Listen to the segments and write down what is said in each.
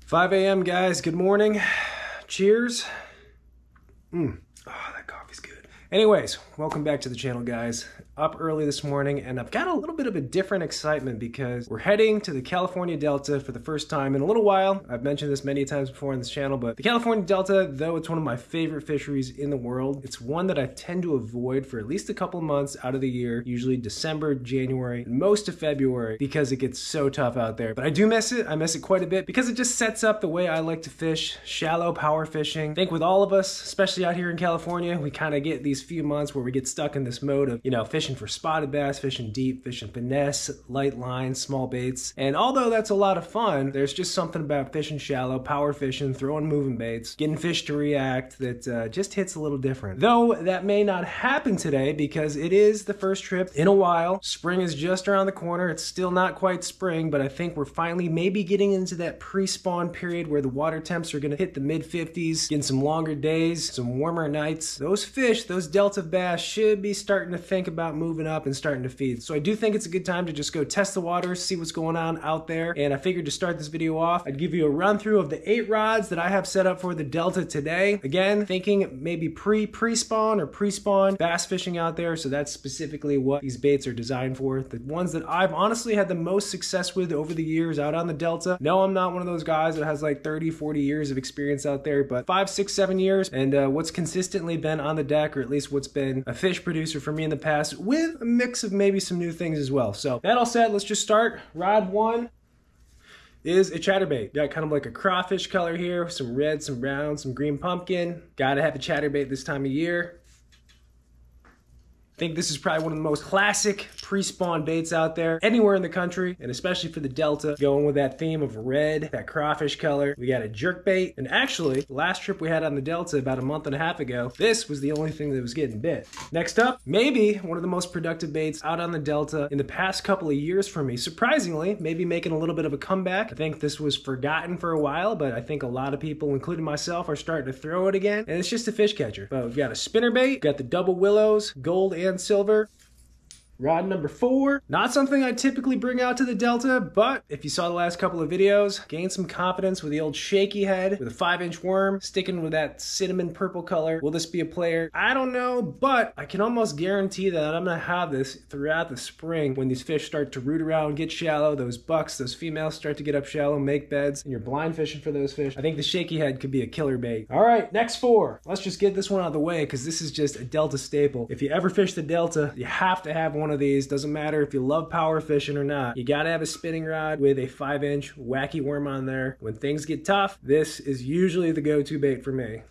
5 a.m. guys, good morning. Cheers. Oh, that coffee's good. Anyways, welcome back to the channel, guys. Up early this morning, and I've got a little bit of a different excitement because we're heading to the California Delta for the first time in a little while. I've mentioned this many times before on this channel, but the California Delta, though it's one of my favorite fisheries in the world, it's one that I tend to avoid for at least a couple of months out of the year, usually December, January, and most of February, because it gets so tough out there. But I do miss it. I miss it quite a bit because it just sets up the way I like to fish, shallow power fishing. I think with all of us, especially out here in California, we kind of get these few months where we get stuck in this mode of, fishing for spotted bass, fishing deep, fishing finesse, light lines, small baits. And although that's a lot of fun, there's just something about fishing shallow, power fishing, throwing moving baits, getting fish to react that just hits a little different. Though that may not happen today because it is the first trip in a while. Spring is just around the corner. It's still not quite spring, but I think we're finally maybe getting into that pre-spawn period where the water temps are gonna hit the mid-50s, getting some longer days, some warmer nights. Those fish, those Delta bass should be starting to think about moving up and starting to feed. So I do think it's a good time to just go test the waters, see what's going on out there. And I figured to start this video off, I'd give you a run through of the 8 rods that I have set up for the Delta today. Again, thinking maybe pre-spawn or pre-spawn bass fishing out there. So that's specifically what these baits are designed for. The ones that I've honestly had the most success with over the years out on the Delta. No, I'm not one of those guys that has like 30, 40 years of experience out there, but 5, 6, 7 years. And what's consistently been on the deck, or at least what's been a fish producer for me in the past, with a mix of maybe some new things as well. So that all said, let's just start. Rod 1 is a chatterbait. Got kind of like a crawfish color here, some red, some brown, some green pumpkin. Gotta have a chatterbait this time of year. I think this is probably one of the most classic pre-spawn baits out there anywhere in the country, and especially for the Delta, going with that theme of red, that crawfish color. We got a jerkbait, and actually, the last trip we had on the Delta about a month and a half ago, this was the only thing that was getting bit. Next up, maybe one of the most productive baits out on the Delta in the past couple of years for me. Surprisingly, maybe making a little bit of a comeback. I think this was forgotten for a while, but I think a lot of people, including myself, are starting to throw it again, and it's just a fish catcher. But we've got a spinnerbait, got the double willows, gold and silver. Rod number 4, not something I typically bring out to the Delta, but if you saw the last couple of videos, gained some confidence with the old Shakeyhead with a 5-inch worm, sticking with that cinnamon purple color. Will this be a player? I don't know, but I can almost guarantee that I'm gonna have this throughout the spring when these fish start to root around, get shallow, those bucks, those females start to get up shallow, make beds, and you're blind fishing for those fish. I think the Shakeyhead could be a killer bait. All right, next 4. Let's just get this one out of the way because this is just a Delta staple. If you ever fish the Delta, you have to have one of these. Doesn't matter if you love power fishing or not. You gotta have a spinning rod with a 5-inch wacky worm on there. When things get tough, this is usually the go-to bait for me.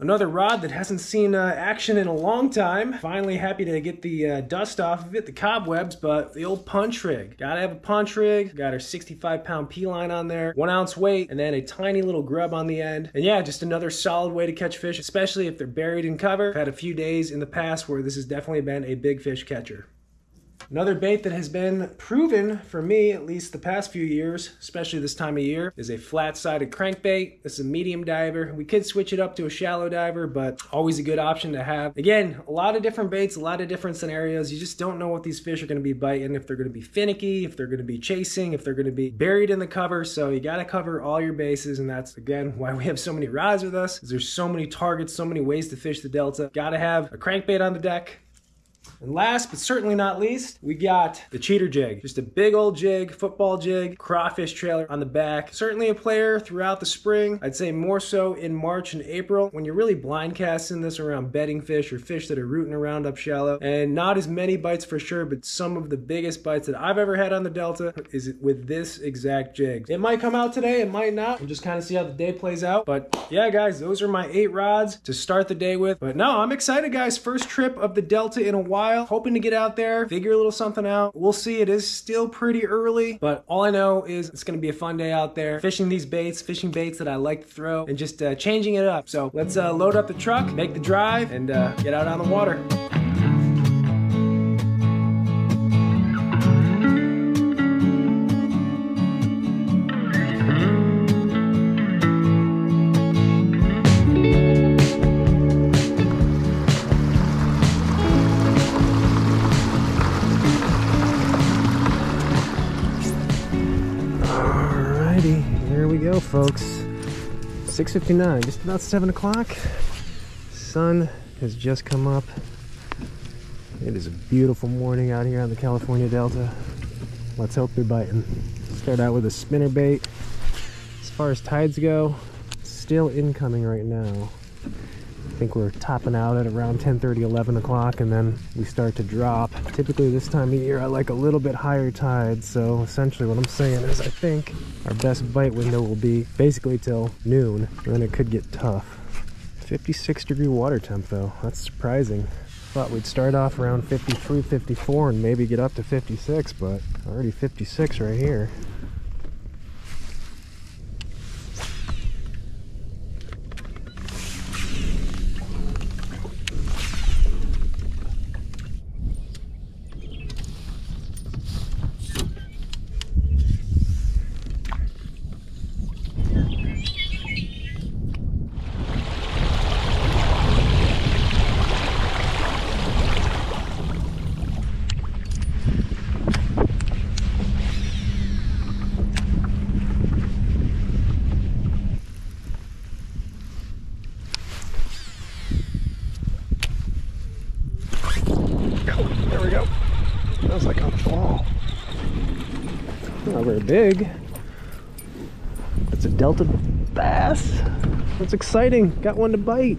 Another rod that hasn't seen action in a long time. Finally happy to get the dust off of it, the cobwebs, but the old punch rig. Gotta have a punch rig. Got our 65-pound P-line on there, 1 ounce weight, and then a tiny little grub on the end. And yeah, just another solid way to catch fish, especially if they're buried in cover. I've had a few days in the past where this has definitely been a big fish catcher. Another bait that has been proven for me, at least the past few years, especially this time of year, is a flat-sided crankbait. This is a medium diver. We could switch it up to a shallow diver, but always a good option to have. Again, a lot of different baits, a lot of different scenarios. You just don't know what these fish are going to be biting, if they're going to be finicky, if they're going to be chasing, if they're going to be buried in the cover. So you got to cover all your bases, and that's, again, why we have so many rods with us, because there's so many targets, so many ways to fish the Delta. Got to have a crankbait on the deck. And last but certainly not least, we got the cheater jig. Just a big old jig, football jig, crawfish trailer on the back. Certainly a player throughout the spring. I'd say more so in March and April when you're really blind casting this around bedding fish or fish that are rooting around up shallow. And not as many bites for sure, but some of the biggest bites that I've ever had on the Delta is with this exact jig. It might come out today, it might not. We'll just kind of see how the day plays out. But yeah, guys, those are my 8 rods to start the day with. But no, I'm excited, guys. First trip of the Delta in a while. Hoping to get out there, figure a little something out. We'll see. It is still pretty early, but all I know is it's going to be a fun day out there fishing these baits, fishing baits that I like to throw, and just changing it up. So let's load up the truck, make the drive, and get out on the water. Here we go, folks. 6:59, just about 7 o'clock. Sun has just come up. It is a beautiful morning out here on the California Delta. Let's hope they're biting. Start out with a spinnerbait. As far as tides go, still incoming right now. I think we're topping out at around 10:30, 11 o'clock, and then we start to drop. Typically this time of year I like a little bit higher tide, so essentially what I'm saying is I think our best bite window will be basically till noon, and then it could get tough. 56-degree water temp though, that's surprising. Thought we'd start off around 53, 54 and maybe get up to 56, but already 56 right here. There we go. That was like on the ball. Not very big. It's a Delta bass. That's exciting. Got one to bite.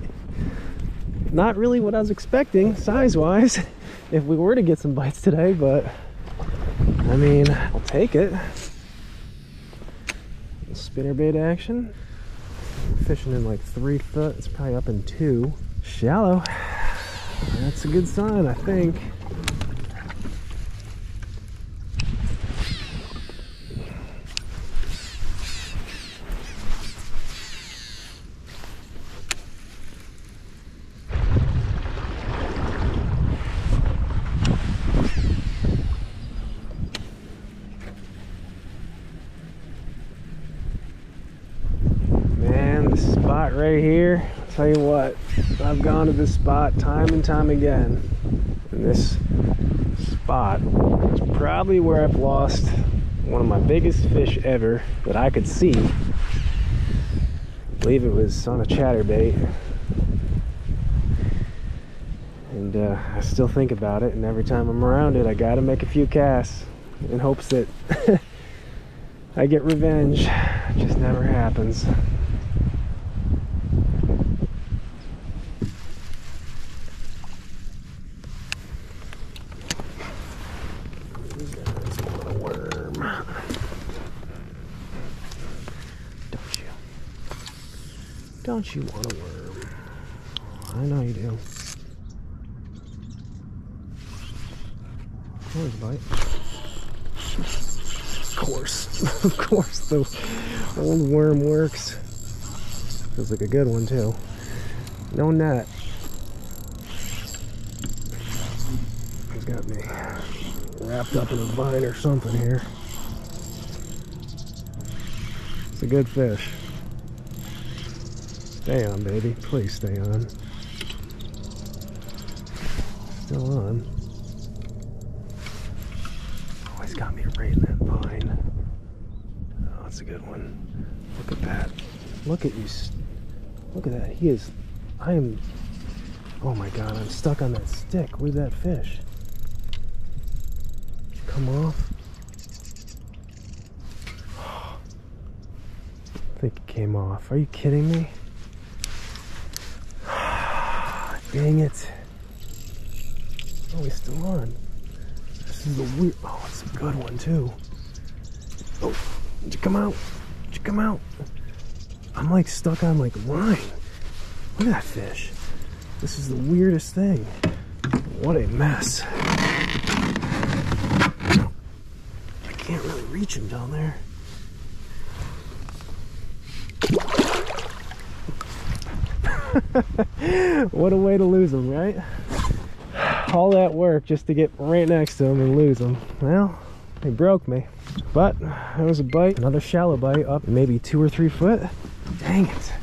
Not really what I was expecting size-wise if we were to get some bites today, but I mean, I'll take it. Spinnerbait action. Fishing in like 3 foot. It's probably up in 2. Shallow. That's a good sign, I think. Man, this spot right here, I'll tell you what, I've gone to this spot time and time again, and this spot is probably where I've lost one of my biggest fish ever that I could see. I believe it was on a chatterbait, and I still think about it, and every time I'm around it I gotta make a few casts in hopes that I get revenge. It just never happens. Don't you want a worm? I know you do. There's a bite. Of course. Of course the old worm works. Feels like a good one too. No net. He's got me wrapped up in a vine or something here. It's a good fish. Stay on, baby. Please stay on. Still on. Oh, he's got me right in that vine. Oh, that's a good one. Look at that. Look at you. Look at that. He is... I am... Oh my god, I'm stuck on that stick. Where's that fish? Did you come off? I think it came off. Are you kidding me? Dang it. Oh, he's still on. This is a weird... Oh, it's a good one, too. Oh, did you come out? Did you come out? I'm like stuck on like line. Look at that fish. This is the weirdest thing. What a mess. I can't really reach him down there. What a way to lose him, right? All that work just to get right next to him and lose him. Well, he broke me. But that was a bite. Another shallow bite up maybe 2 or 3 foot. Dang it.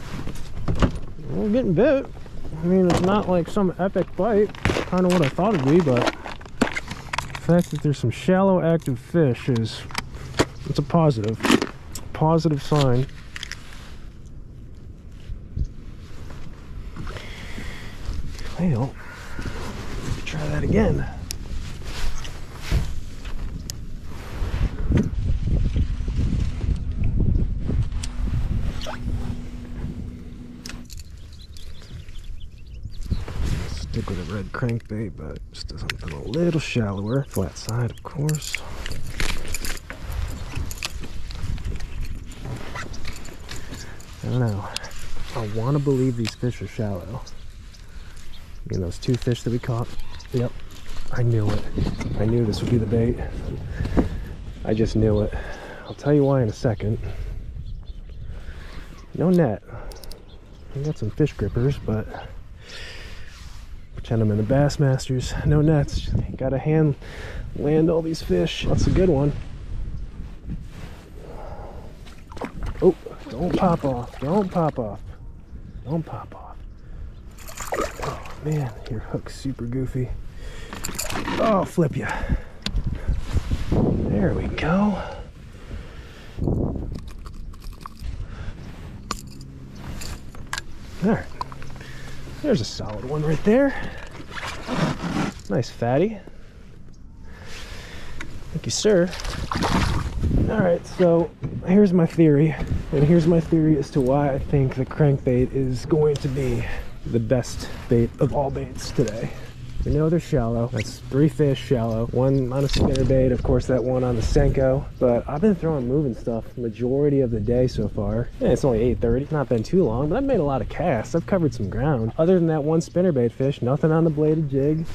We're getting bit. I mean, it's not like some epic bite. Kind of what I thought it'd be, but the fact that there's some shallow active fish is... it's a positive. positive sign. Well, try that again. Stick with a red crankbait, but just do something a little shallower. Flat side, of course. I don't know. I want to believe these fish are shallow. You know, those two fish that we caught. Yep, I knew it. I knew this would be the bait. I just knew it. I'll tell you why in a second. No net. I got some fish grippers, but pretend I'm in the Bassmasters. No nets. Gotta hand land all these fish. That's a good one. Oh, don't pop off. Don't pop off. Don't pop off. Oh man, your hook's super goofy. Oh, flip ya. There we go. Alright. There's a solid one right there. Nice fatty. Thank you, sir. Alright, so here's my theory. And here's my theory as to why I think the crankbait is going to be the best bait of all baits today. We know they're shallow. That's 3 fish shallow. One on a spinnerbait, of course that one on the Senko. But I've been throwing moving stuff majority of the day so far. And it's only 8:30. It's not been too long, but I've made a lot of casts. I've covered some ground. Other than that one spinnerbait fish, nothing on the bladed jig.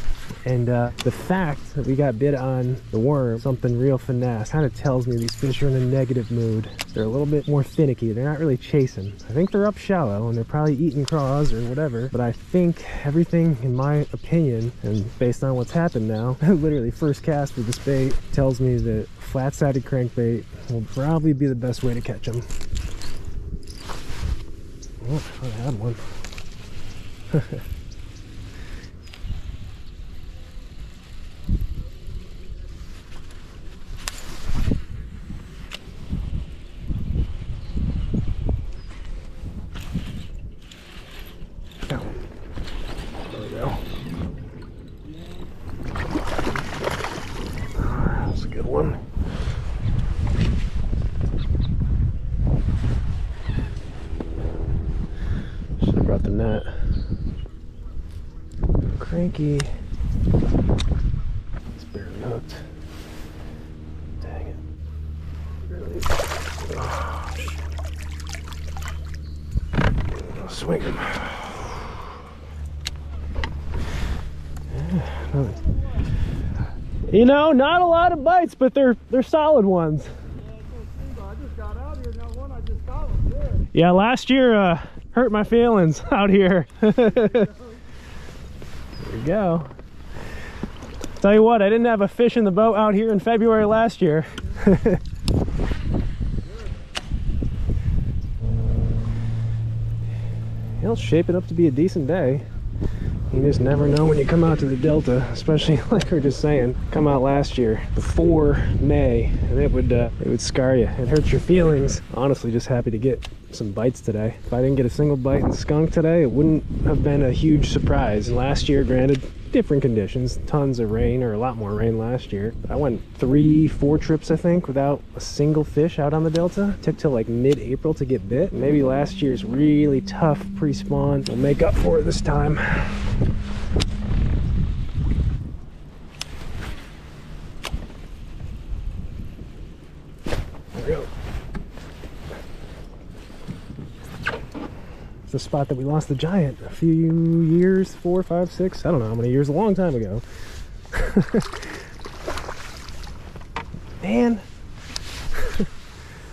And the fact that we got bit on the worm, something real finesse, kind of tells me these fish are in a negative mood. They're a little bit more finicky. They're not really chasing. I think they're up shallow and they're probably eating craws or whatever. But I think everything, in my opinion, and based on what's happened now, literally first cast with this bait tells me that flat-sided crankbait will probably be the best way to catch them. Oh, I had one. There we go. That's a good one. Should have brought the net. Cranky. It's barely hooked. Dang it. Really? Oh, shit. I'll swing him. You know, not a lot of bites, but they're solid ones. I just got out here. Now one I just got was good. Yeah, last year hurt my feelings out here. There we go. Tell you what, I didn't have a fish in the boat out here in February last year. It'll shape it up to be a decent day. You just never know when you come out to the Delta, especially like we were just saying, come out last year before May, and it would scar you. It hurts your feelings. Honestly, just happy to get some bites today. If I didn't get a single bite in skunk today, it wouldn't have been a huge surprise. And last year, granted, different conditions, tons of rain, or a lot more rain last year. I went 3-4 trips, I think, without a single fish out on the Delta. It took till like mid-April to get bit. Maybe last year's really tough pre-spawn will make up for it this time. There we go. The spot that we lost the giant a few years, 4, 5, 6, I don't know how many years, a long time ago. Man.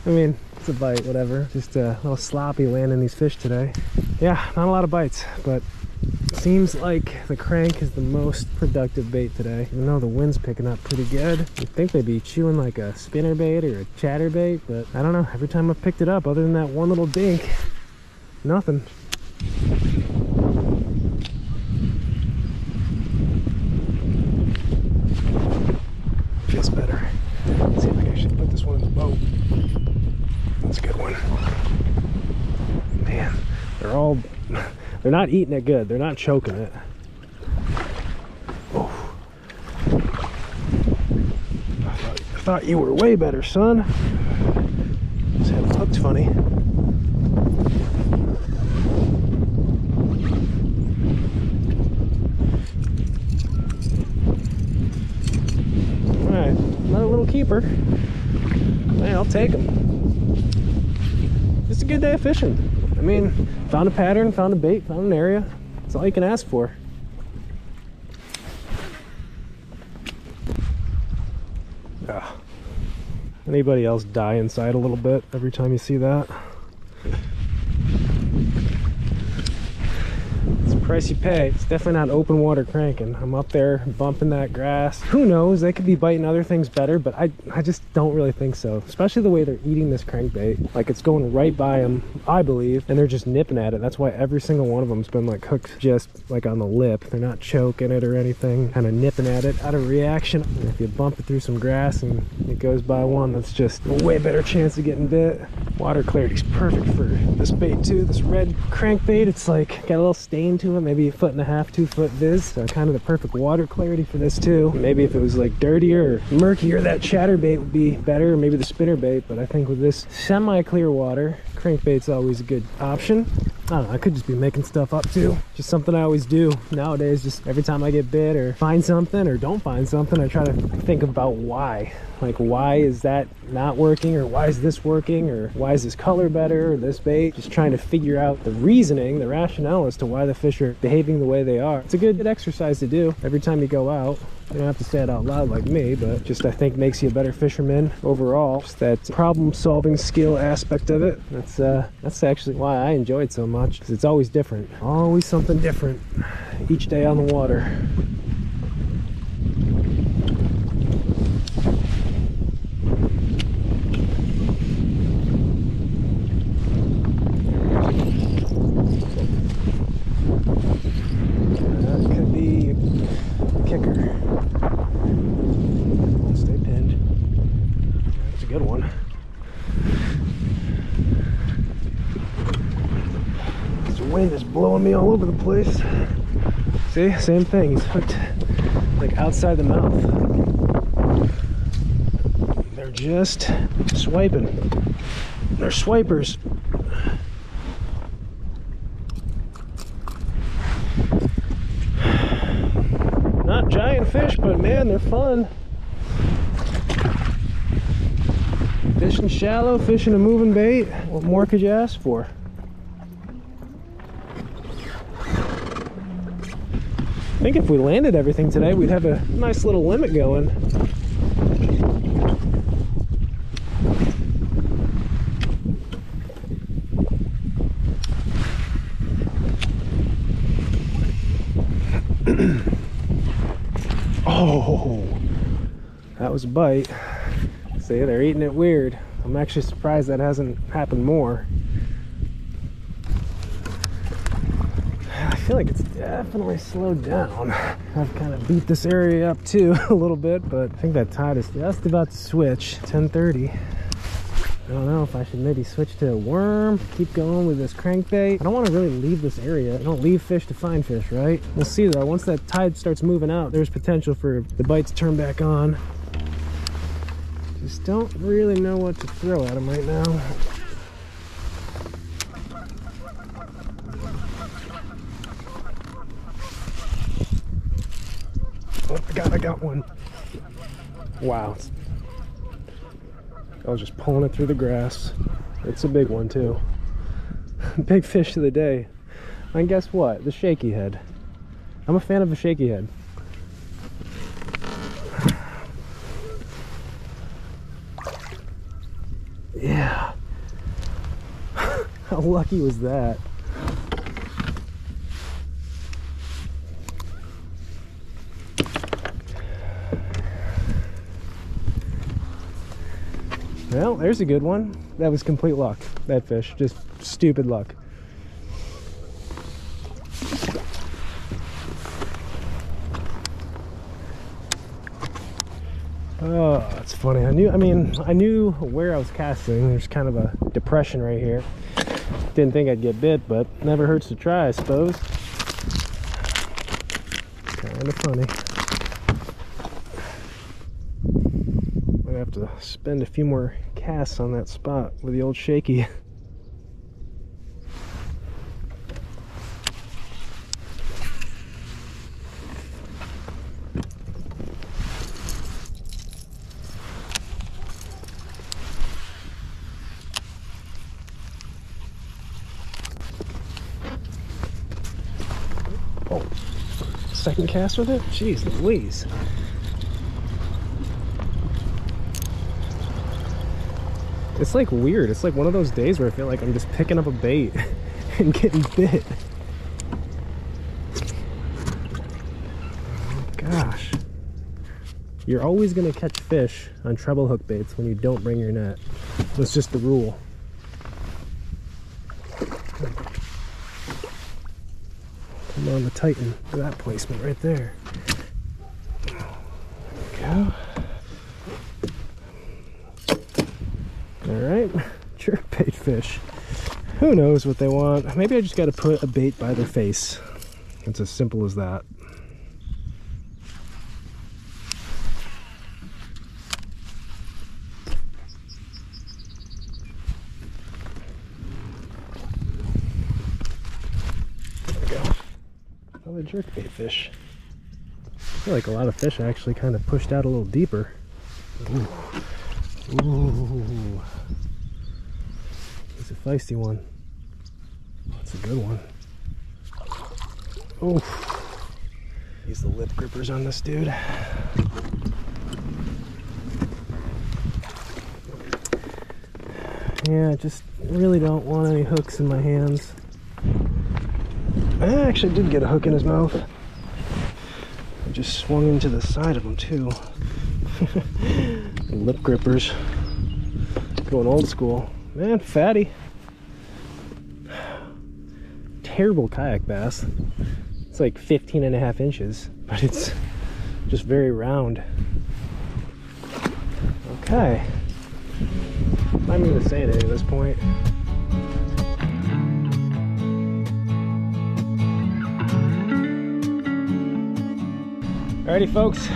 I mean, it's a bite, whatever. Just a little sloppy landing these fish today. Yeah, not a lot of bites, but it seems like the crank is the most productive bait today. Even though the wind's picking up pretty good. You'd think they'd be chewing like a spinnerbait or a chatterbait, but I don't know. Every time I've picked it up, other than that one little dink, nothing. Feels better. Let's see if I can actually put this one in the boat. Let's go. They're not eating it good. They're not choking it. Oh. I thought you were way better, son. Just had it hooked funny. Alright, another little keeper. Man, I'll take them. Just a good day of fishing. I mean, found a pattern, found a bait, found an area. That's all you can ask for. Ah. Anybody else die inside a little bit every time you see that? It's the price you pay. It's definitely not open water cranking. I'm up there bumping that grass. Who knows? They could be biting other things better, but I just don't really think so. Especially the way they're eating this crankbait. Like, it's going right by them, I believe, and they're just nipping at it. That's why every single one of them's been like hooked just like on the lip. They're not choking it or anything, kind of nipping at it out of reaction. And if you bump it through some grass and it goes by one, that's just a way better chance of getting bit. Water clarity's perfect for this bait too. This red crankbait, it's like got a little stain to it, maybe 1.5 foot, 2 foot viz. So kind of the perfect water clarity for this too. Maybe if it was like dirtier or murkier, that chatterbait would be better, or maybe the spinnerbait. But I think with this semi-clear water, crankbait's always a good option. I don't know, I could just be making stuff up too. Just something I always do nowadays. Just every time I get bit or find something or don't find something, I try to think about why. Like, why is that not working, or why is this working, or why is this color better, or this bait? Just trying to figure out the reasoning, the rationale as to why the fish are behaving the way they are. It's a good exercise to do every time you go out. You don't have to say it out loud like me, but just I think makes you a better fisherman overall. Just that problem-solving skill aspect of it. That's actually why I enjoy it so much, because it's always different. Always something different each day on the water. That could be a kicker. Stay pinned. That's a good one. This wind is blowing me all over the place. See, same thing. He's hooked like outside the mouth. They're just swiping. They're swipers. Not giant fish, but man, they're fun. Fishing shallow, fishing a moving bait. What more could you ask for? I think if we landed everything today, we'd have a nice little limit going. Oh, that was a bite. See, they're eating it weird. I'm actually surprised that hasn't happened more. I feel like it's definitely slowed down. I've kind of beat this area up too a little bit, but I think that tide is just about to switch. 10:30. I don't know if I should maybe switch to a worm, keep going with this crankbait. I don't want to really leave this area. I don't leave fish to find fish, right? We'll see though. Once that tide starts moving out, there's potential for the bite to turn back on. Just don't really know what to throw at them right now. Oh, I got one. Wow. I was just pulling it through the grass. It's a big one too. Big fish of the day. And guess what? The Shakeyhead. I'm a fan of a Shakeyhead. Yeah. How lucky was that? Well, there's a good one. That was complete luck, that fish. Just stupid luck. Oh, that's funny. I knew where I was casting. There's kind of a depression right here. Didn't think I'd get bit, but never hurts to try, I suppose. Kind of funny. Might have to spend a few more casts on that spot with the old Shakey. Oh, second cast with it? Jeez Louise. It's like weird. It's like one of those days where I feel like I'm just picking up a bait and getting bit. Oh, gosh. You're always going to catch fish on treble hook baits when you don't bring your net. That's just the rule. Come on, the Titan. Look at that placement right there. There we go. Alright, jerkbait fish. Who knows what they want? Maybe I just got to put a bait by their face. It's as simple as that. There we go. Another jerkbait fish. I feel like a lot of fish actually kind of pushed out a little deeper. Ooh. Ooh, it's a feisty one. That's a good one. Oh, use the lip grippers on this dude. Yeah, I just really don't want any hooks in my hands. I actually did get a hook in his mouth. I just swung into the side of him too. Lip grippers. Going old school. Man, fatty. Terrible kayak bass. It's like 15.5 inches, but it's just very round. Okay. I'm even saying it at this point. Alrighty folks,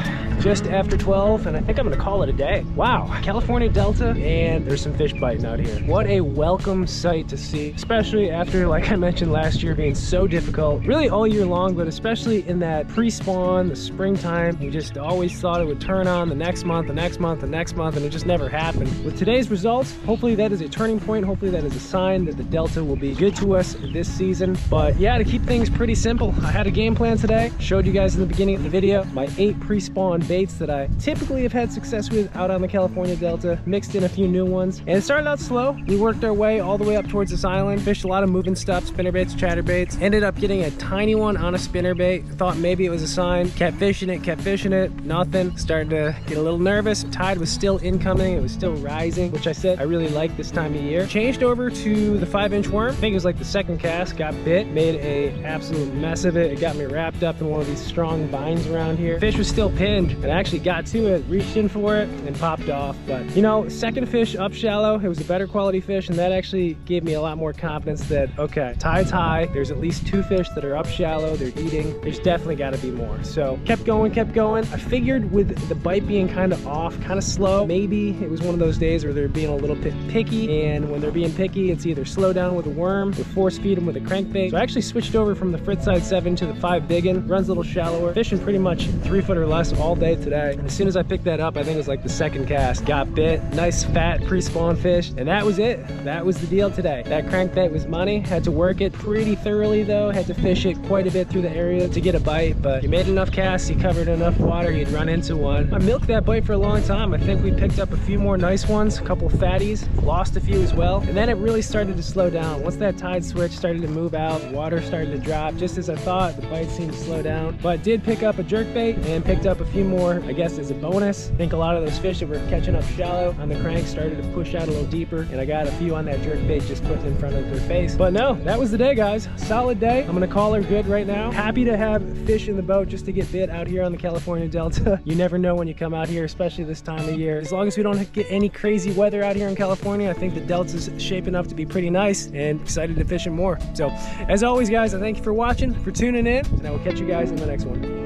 just after 12 and I think I'm gonna call it a day. Wow, California Delta, and there's some fish biting out here. What a welcome sight to see, especially after, like I mentioned last year, being so difficult really all year long, but especially in that pre-spawn, the springtime. We just always thought it would turn on the next month, the next month, the next month, and it just never happened. With today's results, hopefully that is a turning point. Hopefully that is a sign that the Delta will be good to us this season. But yeah, to keep things pretty simple, I had a game plan today. Showed you guys in the beginning of the video my 8 pre-spawn baits that I typically have had success with out on the California Delta, mixed in a few new ones. And it started out slow. We worked our way all the way up towards this island, fished a lot of moving stuff, spinnerbaits, chatterbaits, ended up getting a tiny one on a spinnerbait. Thought maybe it was a sign, kept fishing it, nothing. Started to get a little nervous. Tide was still incoming, it was still rising, which I said I really like this time of year. Changed over to the 5-inch worm. I think it was like the second cast, got bit, made a absolute mess of it. It got me wrapped up in one of these strong vines around here. Fish was still pinned, and I actually got to it, reached in for it, and popped off. But you know, second fish up shallow, it was a better quality fish, and that actually gave me a lot more confidence that, okay, tide's high, there's at least 2 fish that are up shallow, they're eating, there's definitely got to be more. So kept going. I figured with the bite being kind of off, kind of slow, maybe it was one of those days where they're being a little bit picky, and when they're being picky, it's either slow down with a worm or force feed them with a crankbait. So I actually switched over from the Fritside 7 to the 5 biggin, runs a little shallower, fishing pretty much 3 foot or less all day today. And as soon as I picked that up, I think it was like the second cast, got bit, nice fat pre-spawn fish, and that was it. That was the deal today. That crankbait was money. Had to work it pretty thoroughly though, had to fish it quite a bit through the area to get a bite, but you made enough casts, you covered enough water, you'd run into one. I milked that bite for a long time. I think we picked up a few more nice ones, a couple fatties, lost a few as well, and then it really started to slow down. Once that tide switch started to move out, water started to drop, just as I thought, the bite seemed to slow down, but did pick up a jerkbait and picked up a few more more, I guess, as a bonus. I think a lot of those fish that were catching up shallow on the crank started to push out a little deeper, and I got a few on that jerkbait just put in front of their face. But no, that was the day, guys. Solid day. I'm gonna call her good right now. Happy to have fish in the boat just to get bit out here on the California Delta. You never know when you come out here, especially this time of year. As long as we don't get any crazy weather out here in California, I think the Delta's shaping up to be pretty nice, and excited to fish it more. So as always, guys, I thank you for watching, for tuning in, and I will catch you guys in the next one.